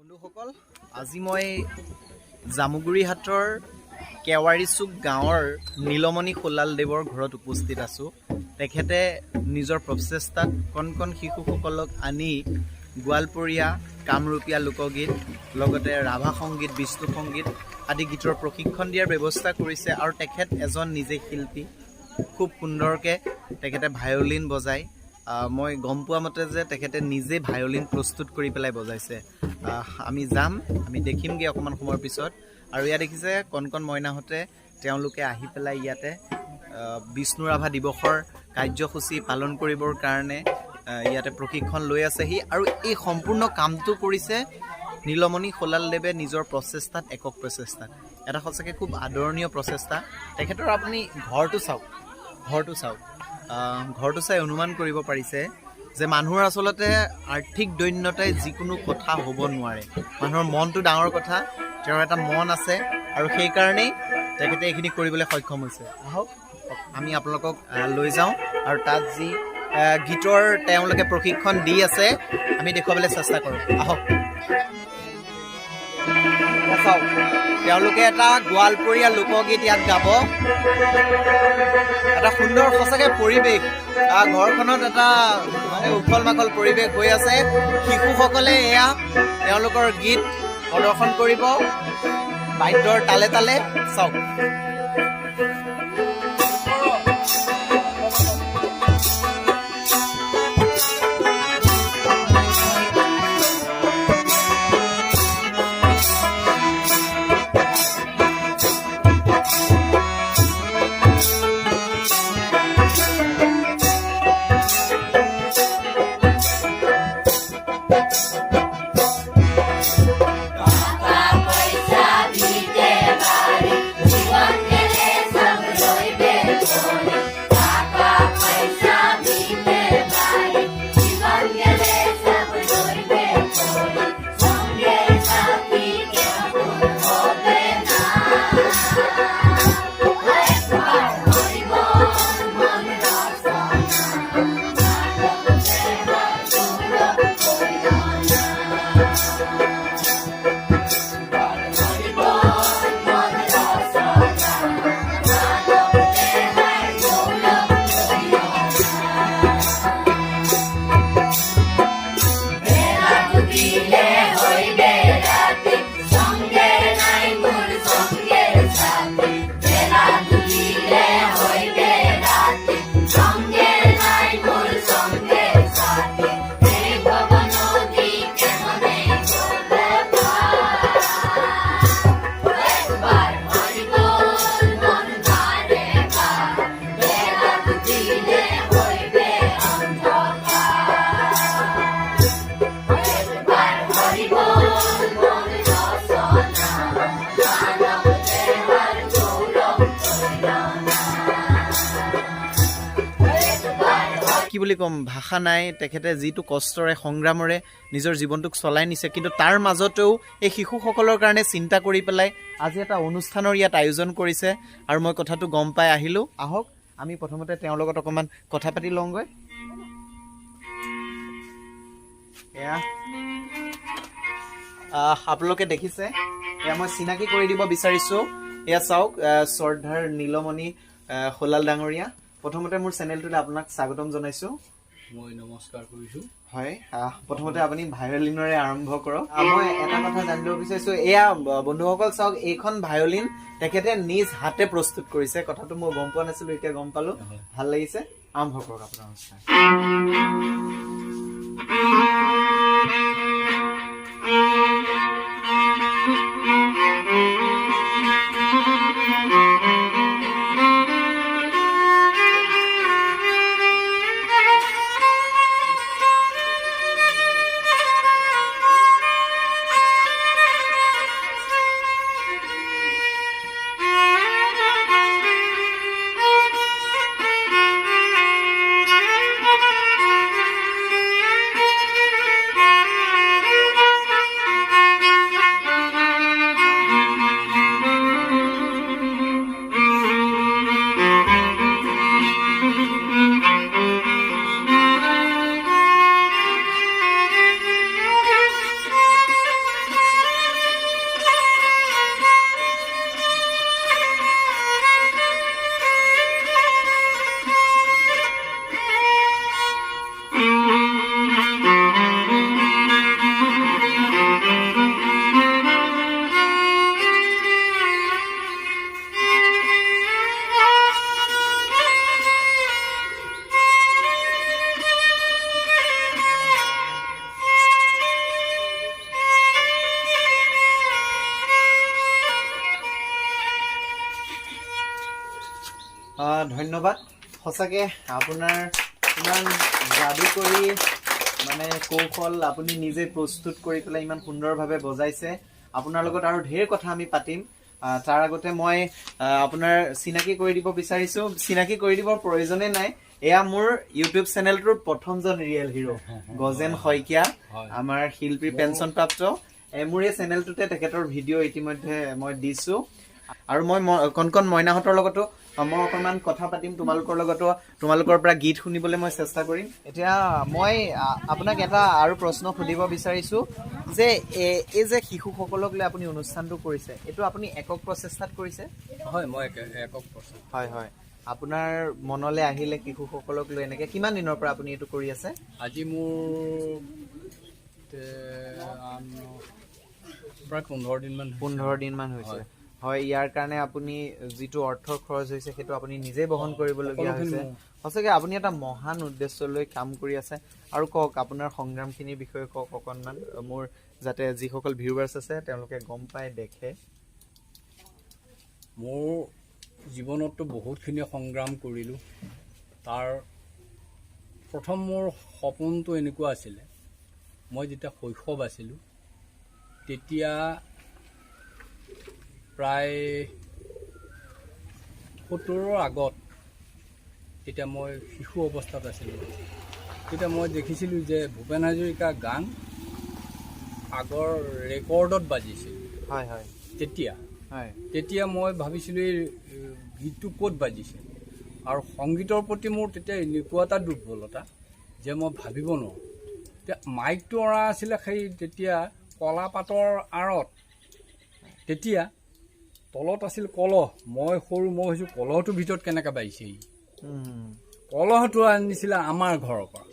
বন্ধুসকল আজি মই জামুগুৰিহাটৰ কেৱাৰীচুক গাঁৱৰ নীলমণি খোলালদেৱৰ ঘৰত উপস্থিত আছো। তেখেতে নিজৰ প্ৰচেষ্টাত কণ শিশুসকলক আনি গোৱালপৰীয়া কামৰূপীয়া লোকগীত লগতে ৰাভা সংগীত বিষ্ণু সংগীত আদি গীতৰ প্ৰশিক্ষণ দিয়াৰ ব্যৱস্থা কৰিছে আৰু তেখেত এজন নিজে শিল্পী। খুব সুন্দৰকৈ তেখেতে ভায়লিন বজায়। মই গম পোৱা মতে যে তেখেতে নিজে ভায়লিন প্ৰস্তুত কৰি পেলাই বজাইছে। আমি যাম, আমি দেখিমগৈ অকণমান সময়ৰ পিছত। আৰু ইয়াত দেখিছে কণ মইনাহঁতে তেওঁলোকে আহি পেলাই ইয়াতে বিষ্ণু ৰাভা দিৱসৰ কাৰ্যসূচী পালন কৰিবৰ কাৰণে ইয়াতে প্ৰশিক্ষণ লৈ আছেহি। আৰু এই সম্পূৰ্ণ কামটো কৰিছে নীলমণি খোলালদেৱে নিজৰ প্ৰচেষ্টাত, একক প্ৰচেষ্টাত। এটা সঁচাকৈ খুব আদৰণীয় প্ৰচেষ্টা। তেখেতৰ আপুনি ঘৰটো চাওক, ঘৰটো চাই অনুমান কৰিব পাৰিছে যে মানুহৰ আচলতে আৰ্থিক দৈন্যতাই যিকোনো কথা হ'ব নোৱাৰে। মানুহৰ মনটো ডাঙৰ কথা, তেওঁৰ এটা মন আছে আৰু সেইকাৰণেই তেখেতে এইখিনি কৰিবলৈ সক্ষম হৈছে। আহক আমি আপোনালোকক লৈ যাওঁ আৰু তাত যি গীতৰ তেওঁলোকে প্ৰশিক্ষণ দি আছে আমি দেখুৱাবলৈ চেষ্টা কৰোঁ। আহক চাওক, তেওঁলোকে এটা গোৱালপৰীয়া লোকগীত ইয়াত গাব। এটা সুন্দৰ সঁচাকৈ পৰিৱেশ, ঘৰখনত এটা মানে উখল মাখল পৰিৱেশ হৈ আছে। শিশুসকলে এয়া তেওঁলোকৰ গীত প্ৰদৰ্শন কৰিব বাদ্যৰ তালে তালে। চাওক কি বুলি ক'ম, ভাষা নাই। তেখেতে যিটো কষ্টৰে সংগ্ৰামৰে নিজৰ জীৱনটোক চলাই নিছে, কিন্তু তাৰ মাজতেও এই শিশুসকলৰ কাৰণে চিন্তা কৰি পেলাই আজি এটা অনুষ্ঠানৰ ইয়াত আয়োজন কৰিছে আৰু মই কথাটো গম পাই আহিলোঁ। আহক আমি প্ৰথমতে তেওঁৰ লগত অকণমান কথা পাতি লওঁগৈ। এয়া আপোনালোকে দেখিছে, এয়া মই চিনাকি কৰি দিব বিচাৰিছোঁ। এয়া চাওক, শ্ৰদ্ধাৰ নীলমণি খোলাল ডাঙৰীয়া। প্ৰথমতে মোৰ চেনেলটোলৈ আপোনাক স্বাগতম জনাইছোঁ। মই নমস্কাৰ কৰিছোঁ। হয়, প্ৰথমতে আপুনি ভায়লিনৰে আৰম্ভ কৰক। মই এটা কথা জানিব বিচাৰিছোঁ, এয়া বন্ধুসকল চাওক, এইখন ভায়লিন তেখেতে নিজ হাতে প্ৰস্তুত কৰিছে। কথাটো মই গম পোৱা নাছিলোঁ, এতিয়া গম পালোঁ, ভাল লাগিছে। আৰম্ভ কৰক আপোনাৰ অনুষ্ঠান। ধন্যবাদ সঁচাকৈ আপোনাৰ ইমান যাদু কৰি মানে কৌশল আপুনি নিজে প্ৰস্তুত কৰি পেলাই ইমান সুন্দৰভাৱে বজাইছে আপোনাৰ লগত আৰু ঢেৰ কথা আমি পাতিম তাৰ আগতে মই আপোনাৰ চিনাকি কৰি দিব বিচাৰিছো চিনাকি কৰি দিবৰ প্ৰয়োজনে নাই এয়া মোৰ ইউটিউব চেনেলটোৰ প্ৰথমজন ৰিয়েল হিৰো গজেন শইকীয়া আমাৰ শিল্পী পেঞ্চন প্ৰাপ্ত মোৰ এই চেনেলটোতে তেখেতৰ ভিডিঅ' ইতিমধ্যে মই দিছো আৰু মই কণ মইনাহঁতৰ লগতো মই অকণমান কথা পাতিম তোমালোকৰ লগতো তোমালোকৰ পৰা গীত শুনিবলৈ মই চেষ্টা কৰিম এতিয়া মই আপোনাক এটা আৰু প্ৰশ্ন সুধিব বিচাৰিছো যে এই যে শিশুসকলক লৈ আপুনি অনুষ্ঠানটো কৰিছে এইটো আপুনি একক প্ৰচেষ্টাত কৰিছে হয় মই একক প্ৰচেষ্টা হয় হয় আপোনাৰ মনলৈ আহিলে শিশুসকলক লৈ এনেকৈ কিমান দিনৰ পৰা আপুনি এইটো কৰি আছে আজি মোৰ প্ৰায় 15 দিনমান হৈছে হয় ইয়াৰ কাৰণে আপুনি যিটো অৰ্থ খৰচ হৈছে সেইটো আপুনি নিজে বহন কৰিবলগীয়া হৈছে সঁচাকৈ আপুনি এটা মহান উদ্দেশ্য লৈ কাম কৰি আছে আৰু কওক আপোনাৰ সংগ্ৰামখিনিৰ বিষয়ে কওক অকণমান মোৰ যাতে যিসকল ভিউৱাৰ্ছ আছে তেওঁলোকে গম পায় দেখে মোৰ জীৱনততো বহুতখিনি সংগ্ৰাম কৰিলোঁ তাৰ প্ৰথম মোৰ সপোনটো এনেকুৱা আছিলে মই যেতিয়া শৈশৱ আছিলোঁ তেতিয়া প্ৰায় 70ৰ আগত তেতিয়া মই শিশু অৱস্থাত আছিলোঁ তেতিয়া মই দেখিছিলোঁ যে ভূপেন হাজৰিকা গান আগৰ ৰেকৰ্ডত বাজিছিল হয় হয় তেতিয়া মই ভাবিছিলোঁ এই গীতটো ক'ত বাজিছে আৰু সংগীতৰ প্ৰতি মোৰ তেতিয়া এনেকুৱা এটা দুৰ্বলতা যে মই ভাবিব নোৱাৰোঁ এতিয়া মাইকটো অৰা আছিলে সেই তেতিয়া কলাপাতৰ আঁৰত তেতিয়া তলত আছিল কলহ মই হৈছোঁ কলহটোৰ ভিতৰত কেনেকৈ বাজিছে কলহটো আনিছিলে আমাৰ ঘৰৰ পৰা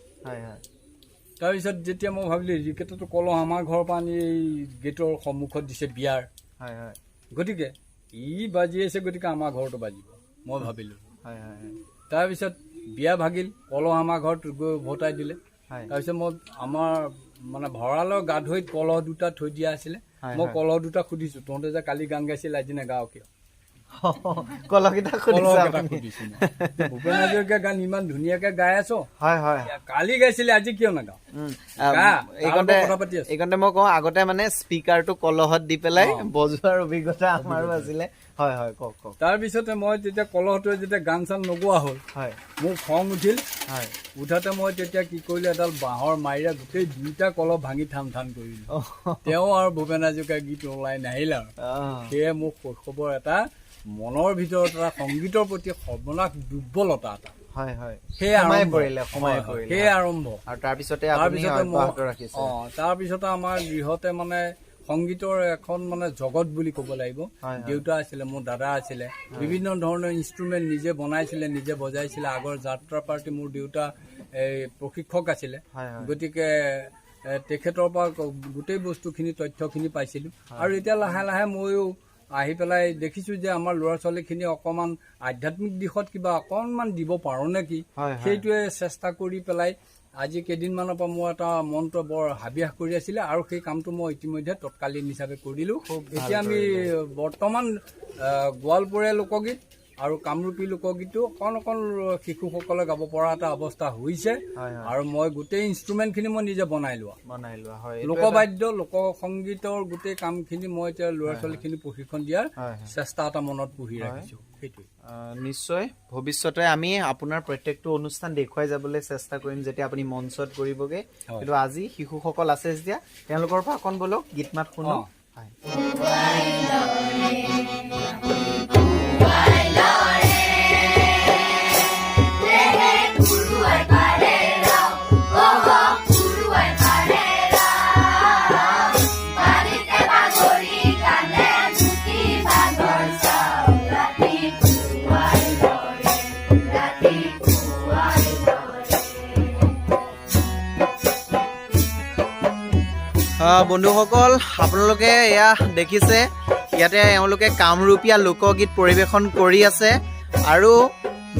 তাৰপিছত যেতিয়া মই ভাবিলোঁ ৰিকেটতো কলহ আমাৰ ঘৰৰ পৰা আনি এই গেটৰ সন্মুখত দিছে বিয়াৰ গতিকে বাজি আছে গতিকে আমাৰ ঘৰতো বাজিব মই ভাবিলোঁ তাৰপিছত বিয়া ভাগিল কলহ আমাৰ ঘৰত গৈ উভতাই দিলে তাৰপিছত মই আমাৰ মানে ভঁৰালৰ গাধৈত কলহ দুটা থৈ দিয়া আছিলে মই কলহ দুটা সুধিছোঁ তহঁতে যে কালি গান গাইছিল আজি নেগাও কিয় ভূপেন হাজৰিকা গান ইমান ধুনীয়াকে গাই আছো কালি গাইছিলে আজি কিয় নাগাও এইকণতে মই কওঁ আগতে মানে স্পীকাৰটো কলহত দি পেলাই বজোৱাৰ অভিজ্ঞতা আমাৰো আছিলে হয় হয় কওক কওক তাৰপিছতে মই তেতিয়া কলহটোৱে যেতিয়া গান চান নোগোৱা হ'ল মোৰ খং উঠিল উঠাতে মই তেতিয়া কি কৰিলোঁ এডাল বাঁহৰ মাৰিৰে গোটেই দুইটা কলহ ভাঙি থাম থাম কৰিলোঁ তেওঁ আৰু ভূপেন হাজৰিকাৰ গীত ওলাই নাহিল আৰু সেয়ে মোৰ শৈশৱৰ এটা মনৰ ভিতৰত এটা সংগীতৰ প্ৰতি সৰ্বনাশ দুৰ্বলতা এটা আৰম্ভ আৰু তাৰপিছতে আমাৰ গৃহতে মানে সংগীতৰ এখন মানে জগত বুলি ক'ব লাগিব দেউতা আছিলে মোৰ দাদা আছিলে বিভিন্ন ধৰণৰ ইনষ্ট্ৰুমেণ্ট নিজে বনাইছিলে নিজে বজাইছিলে আগৰ যাত্ৰা পাৰ্টি মোৰ দেউতা প্ৰশিক্ষক আছিলে গতিকে তেখেতৰ পৰা গোটেই বস্তুখিনি তথ্যখিনি পাইছিলোঁ আৰু এতিয়া লাহে লাহে ময়ো আহি পেলাই দেখিছোঁ যে আমাৰ ল'ৰা ছোৱালীখিনি অকণমান আধ্যাত্মিক দিশত কিবা অকণমান দিব পাৰোঁ নেকি সেইটোৱে চেষ্টা কৰি পেলাই আজি কেইদিনমানৰ পৰা মোৰ এটা মনটো বৰ হাবিয়াস কৰি আছিলে আৰু সেই কামটো মই ইতিমধ্যে তৎকালীন হিচাপে কৰিলোঁ এতিয়া আমি বৰ্তমান গোৱালপৰীয়া লোকগীত আৰু কামৰূপী লোকগীতো অকণ শিশুসকলে গাব পৰা এটা অৱস্থা হৈছে আৰু মই গোটেই ইনষ্ট্ৰুমেণ্টখিনি মই নিজে বনাই লোৱা লোকবাদ্য লোকসংগীতৰ গোটেই কামখিনি মই এতিয়া ল'ৰা ছোৱালীখিনি প্ৰশিক্ষণ দিয়াৰ চেষ্টা এটা মনত পুহি ৰাখিছোঁ সেইটোৱে নিশ্চয় ভৱিষ্যতে আমি আপোনাৰ প্ৰত্যেকটো অনুষ্ঠান দেখুৱাই যাবলৈ চেষ্টা কৰিম যেতিয়া আপুনি মঞ্চত কৰিবগৈ কিন্তু আজি শিশুসকল আছে যেতিয়া তেওঁলোকৰ পৰা অকণ বলক গীত মাত শুনো বন্ধুসকল আপোনালোকে এয়া দেখিছে ইয়াতে এওঁলোকে কামৰূপীয়া লোকগীত পৰিৱেশন কৰি আছে আৰু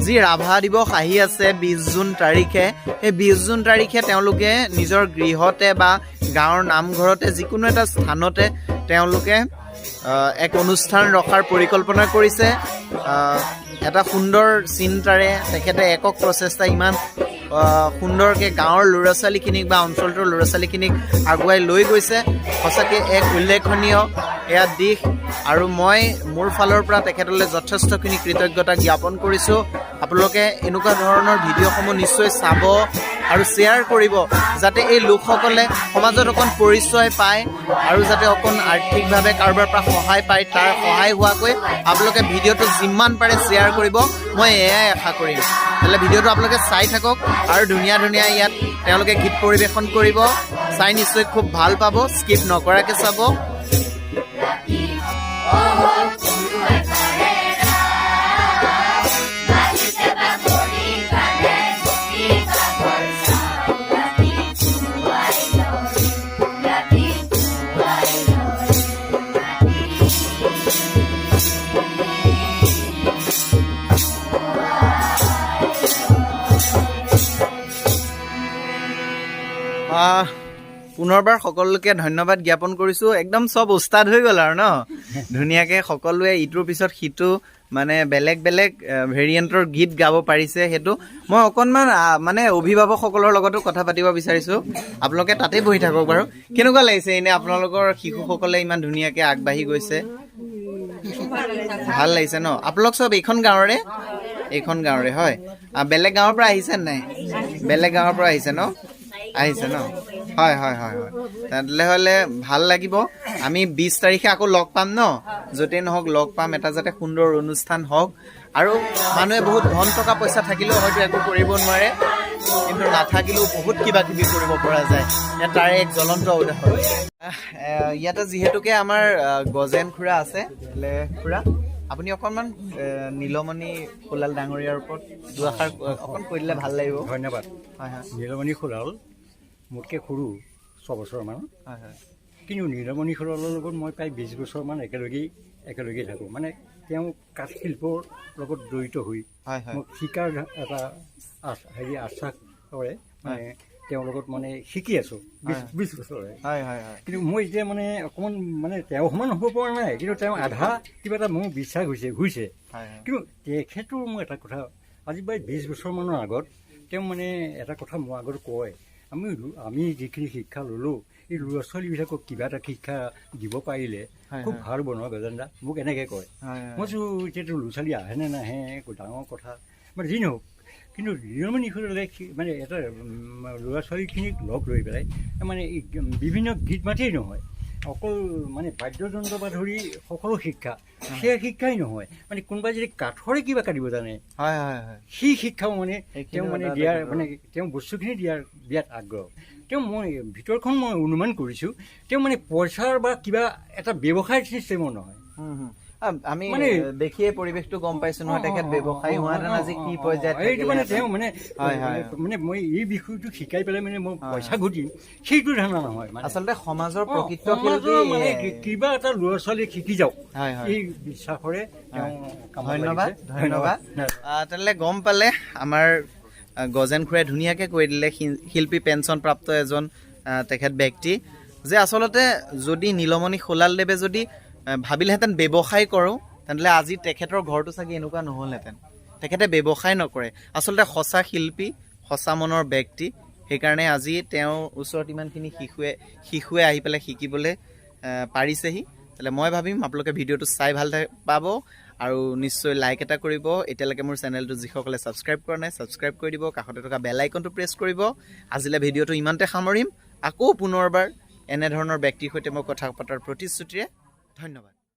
যি ৰাভা দিৱস আহি আছে 20 জুন তাৰিখে সেই 20 জুন তাৰিখে তেওঁলোকে নিজৰ গৃহতে বা গাঁৱৰ নামঘৰতে যিকোনো এটা স্থানতে তেওঁলোকে এক অনুষ্ঠান ৰখাৰ পৰিকল্পনা কৰিছে এটা সুন্দৰ চিন্তাৰে তেখেতে একক প্ৰচেষ্টা ইমান সুন্দৰকৈ গাঁৱৰ ল'ৰা ছোৱালীখিনিক বা অঞ্চলটোৰ ল'ৰা ছোৱালীখিনিক আগুৱাই লৈ গৈছে সঁচাকৈ এক উল্লেখনীয় এয়া দিশ আৰু মই মোৰ ফালৰ পৰা তেখেতলৈ যথেষ্টখিনি কৃতজ্ঞতা জ্ঞাপন কৰিছোঁ আপোনালোকে এনেকুৱা ধৰণৰ ভিডিঅ'সমূহ নিশ্চয় চাব আৰু শ্বেয়াৰ কৰিব যাতে এই লোকসকলে সমাজত অকণ পৰিচয় পায় আৰু যাতে অকণ আৰ্থিকভাৱে কাৰোবাৰ পৰা সহায় পায় তাৰ সহায় হোৱাকৈ আপোনালোকে ভিডিঅ'টো যিমান পাৰে শ্বেয়াৰ কৰিব মই এয়াই আশা কৰিম তেতিয়াহ'লে ভিডিঅ'টো আপোনালোকে চাই থাকক আৰু ধুনীয়া ধুনীয়া ইয়াত তেওঁলোকে গীত পৰিৱেশন কৰিব চাই নিশ্চয় খুব ভাল পাব স্কিপ নকৰাকৈ চাব পুনৰবাৰ সকলোকে ধন্যবাদ জ্ঞাপন কৰিছোঁ একদম চব উস্তাদ হৈ গ'ল আৰু ন ধুনীয়াকৈ সকলোৱে ইটোৰ পিছত সিটো মানে বেলেগ বেলেগ ভেৰিয়েণ্টৰ গীত গাব পাৰিছে সেইটো মই অকণমান মানে অভিভাৱকসকলৰ লগতো কথা পাতিব বিচাৰিছোঁ আপোনালোকে তাতেই বহি থাকক বাৰু কেনেকুৱা লাগিছে এনেই আপোনালোকৰ শিশুসকলে ইমান ধুনীয়াকৈ আগবাঢ়ি গৈছে ভাল লাগিছে ন আপোনালোক চব এইখন গাঁৱৰে হয় বেলেগ গাঁৱৰ পৰা আহিছে নাই বেলেগ গাঁৱৰ পৰা আহিছে ন হয় তেনেহ'লে ভাল লাগিব আমি 20 তাৰিখে আকৌ লগ পাম ন য'তেই নহওক লগ পাম এটা যাতে সুন্দৰ অনুষ্ঠান হওক আৰু মানুহে বহুত ধন টকা পইচা থাকিলেও হয়তো একো কৰিব নোৱাৰে কিন্তু নাথাকিলেও বহুত কিবা কিবি কৰিব পৰা যায় তাৰে এক জ্বলন্ত উদাহৰণ ইয়াতে যিহেতুকে আমাৰ গজেন খুৰা আছে খুৰা আপুনি অকণমান নীলমণি খুলাল ডাঙৰীয়াৰ ওপৰত দুআষাৰ অকণ কৈ দিলে ভাল লাগিব ধন্যবাদ হয় নীলমণি খুলাল মোতকৈ সৰু 6 বছৰমান কিন্তু নীলমণি খুলালৰ লগত মই প্ৰায় 20 বছৰমান একেলগেই থাকোঁ মানে তেওঁ কাঠ শিল্পৰ লগত জড়িত হৈ মোক শিকাৰ এটা আশ্বাস কৰে মানে তেওঁৰ লগত মানে শিকি আছোঁ 20 বছৰে কিন্তু মই এতিয়া মানে অকণমান মানে তেওঁ সমান হ'ব পৰা নাই কিন্তু তেওঁ আধা কিবা এটা মোৰ বিশ্বাস হৈছে কিন্তু তেখেতৰ মোৰ এটা কথা আজি প্ৰায় 20 বছৰমানৰ আগত তেওঁ মানে এটা কথা মোৰ আগত কয় আমি যিখিনি শিক্ষা ল'লোঁ এই ল'ৰা ছোৱালীবিলাকক কিবা এটা শিক্ষা দিব পাৰিলে খুব ভাল হ'ব নহয় গজেন দা মোক এনেকৈ কয় মই এতিয়াতো ল'ৰা ছোৱালী আহেনে নাহে ডাঙৰ কথা মানে যি নহওক কিন্তু নীলমণি খুলালে মানে এটা ল'ৰা ছোৱালীখিনিক লগ লৈ পেলাই মানে বিভিন্ন গীত মাতেই নহয় অকল মানে বাদ্যযন্ত্ৰ পৰা ধৰি সকলো শিক্ষা সেই শিক্ষাই নহয় মানে কোনোবাই যদি কাঠৰে কিবা কাটিব জানে সেই শিক্ষাও মানে তেওঁ মানে দিয়াৰ মানে তেওঁ বস্তুখিনি দিয়াৰ বিৰাট আগ্ৰহ তেওঁ মই ভিতৰখন মই অনুমান কৰিছোঁ তেওঁ মানে পইচাৰ বা কিবা এটা ব্যৱসায় চিষ্টেমৰ নহয় আমি মানে দেখিয়ে পৰিৱেশটো গম পাইছো নহয় তেখেত ব্যৱসায়ী হোৱাহেঁতেন আজি কি পৰ্যায়ত এইটো মানে তেওঁ মানে মানে মই এই বিষয়টো শিকাই পেলাই মানে মই পইচা ঘটিম সেইটো ধাৰণা নহয় আচলতে সমাজৰ প্ৰকৃত মানে কিবা এটা ল'ৰা ছোৱালীক শিকি যাওক এই বিশ্বাসৰে ধন্যবাদ তেনেহ'লে গম পালে আমাৰ গজেন খুৰাই ধুনীয়াকৈ কৈ দিলে শিল্পী পেঞ্চন প্ৰাপ্ত এজন তেখেত ব্যক্তি যে আচলতে যদি নীলমণি খুলালদেৱে যদি ভাবিলেহেঁতেন ব্যৱসায় কৰোঁ তেনেহ'লে আজি তেখেতৰ ঘৰটো চাগে এনেকুৱা নহ'লহেঁতেন তেখেতে ব্যৱসায় নকৰে আচলতে সঁচা শিল্পী সঁচা মনৰ ব্যক্তি সেইকাৰণে আজি তেওঁৰ ওচৰত ইমানখিনি শিশুৱে আহি পেলাই শিকিবলৈ পাৰিছেহি তেতিয়াহ'লে মই ভাবিম আপোনালোকে ভিডিঅ'টো চাই ভাল পাব আৰু নিশ্চয় লাইক এটা কৰিব এতিয়ালৈকে মোৰ চেনেলটো যিসকলে ছাবস্ক্ৰাইব কৰা নাই ছাবস্ক্ৰাইব কৰি দিব কাষতে থকা বেল আইকনটো প্ৰেছ কৰিব আজিলৈ ভিডিঅ'টো ইমানতে সামৰিম আকৌ পুনৰবাৰ এনেধৰণৰ ব্যক্তিৰ সৈতে মই কথা পতাৰ প্ৰতিশ্ৰুতিৰে ধন্যবাদ।